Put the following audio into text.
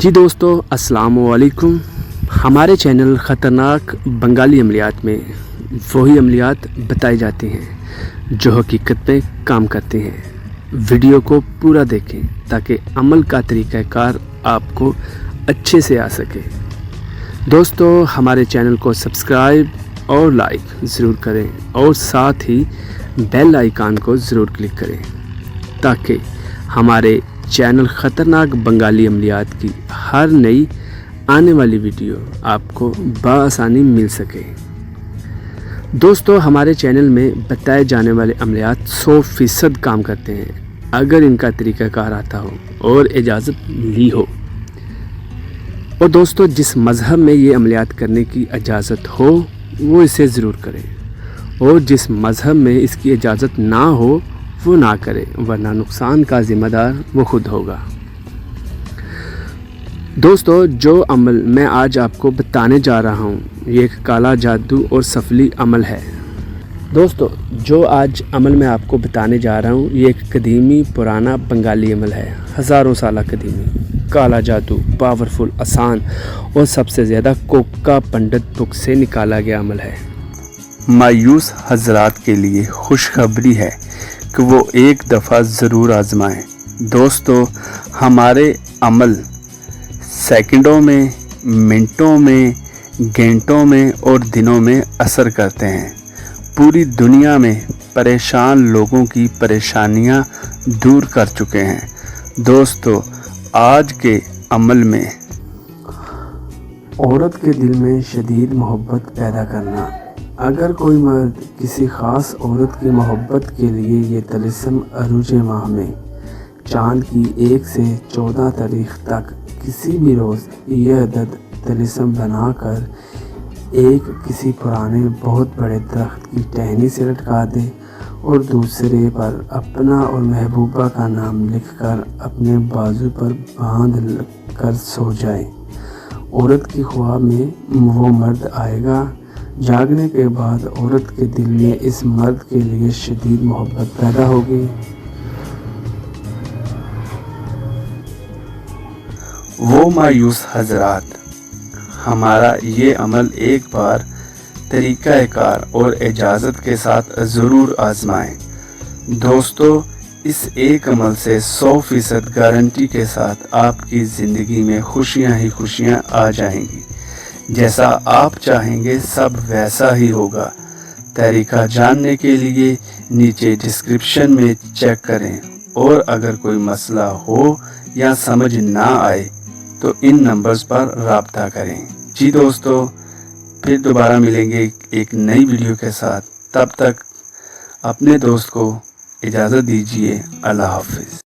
جی دوستو السلام علیکم۔ ہمارے چینل خطرناک بنگالی عملیات میں وہی عملیات بتائی جاتی ہیں جو حقیقت میں کام کرتے ہیں۔ ویڈیو کو پورا دیکھیں تاکہ عمل کا طریقہ کار آپ کو اچھے سے آ سکے۔ دوستو ہمارے چینل کو سبسکرائب اور لائک ضرور کریں اور ساتھ ہی بیل آئیکن کو ضرور کلک کریں تاکہ ہمارے چینل خطرناک بنگالی عملیات کی ہر نئی آنے والی ویڈیو آپ کو بآسانی مل سکے۔ دوستو ہمارے چینل میں بتائے جانے والے عملیات 100% کام کرتے ہیں اگر ان کا طریقہ کار آتا ہو اور اجازت لی ہو۔ اور دوستو جس مذہب میں یہ عملیات کرنے کی اجازت ہو وہ اسے ضرور کریں اور جس مذہب میں اس کی اجازت نہ ہو وہ نہ کرے ورنہ نقصان کا ذمہ دار وہ خود ہوگا۔ دوستو جو عمل میں آج آپ کو بتانے جا رہا ہوں یہ ایک کالا جادو اور سفلی عمل ہے۔ دوستو جو آج عمل میں آپ کو بتانے جا رہا ہوں یہ ایک قدیمی پرانا بنگالی عمل ہے، ہزاروں سالہ قدیمی کالا جادو، پاورفل، آسان اور سب سے زیادہ کوکا پنڈت بک سے نکالا گیا عمل ہے۔ مایوس حضرات کے لیے خوشخبری ہے کہ وہ ایک دفعہ ضرور آزمائیں۔ دوستو ہمارے عمل سیکنڈوں میں، منٹوں میں، گھنٹوں میں اور دنوں میں اثر کرتے ہیں۔ پوری دنیا میں پریشان لوگوں کی پریشانیاں دور کر چکے ہیں۔ دوستو آج کے عمل میں عورت کے دل میں شدید محبت پیدا کرنا۔ اگر کوئی مرد کسی خاص عورت کی محبت کے لیے یہ طلسم عروج ماہ میں چاند کی 1 سے 14 تاریخ تک کسی بھی روز یہ عدد طلسم بنا کر ایک کسی پرانے بہت بڑے درخت کی ٹہنی سے لٹکا دے اور دوسرے پر اپنا اور محبوبہ کا نام لکھ کر اپنے بازو پر باندھ کر سو جائے، عورت کی خواب میں وہ مرد آئے گا۔ جاگنے کے بعد عورت کے دل میں اس مرد کے لیے شدید محبت پیدا ہوگی۔ وہ مایوس حضرات ہمارا یہ عمل ایک بار طریقہ کار اور اجازت کے ساتھ ضرور آزمائیں۔ دوستو اس ایک عمل سے 100% گارنٹی کے ساتھ آپ کی زندگی میں خوشیاں ہی خوشیاں آ جائیں گی۔ جیسا آپ چاہیں گے سب ویسا ہی ہوگا۔ طریقہ جاننے کے لیے نیچے ڈسکرپشن میں چیک کریں اور اگر کوئی مسئلہ ہو یا سمجھ نہ آئے تو ان نمبرز پر رابطہ کریں۔ جی دوستو پھر دوبارہ ملیں گے ایک نئی ویڈیو کے ساتھ، تب تک اپنے دوست کو اجازت دیجیے۔ اللہ حافظ۔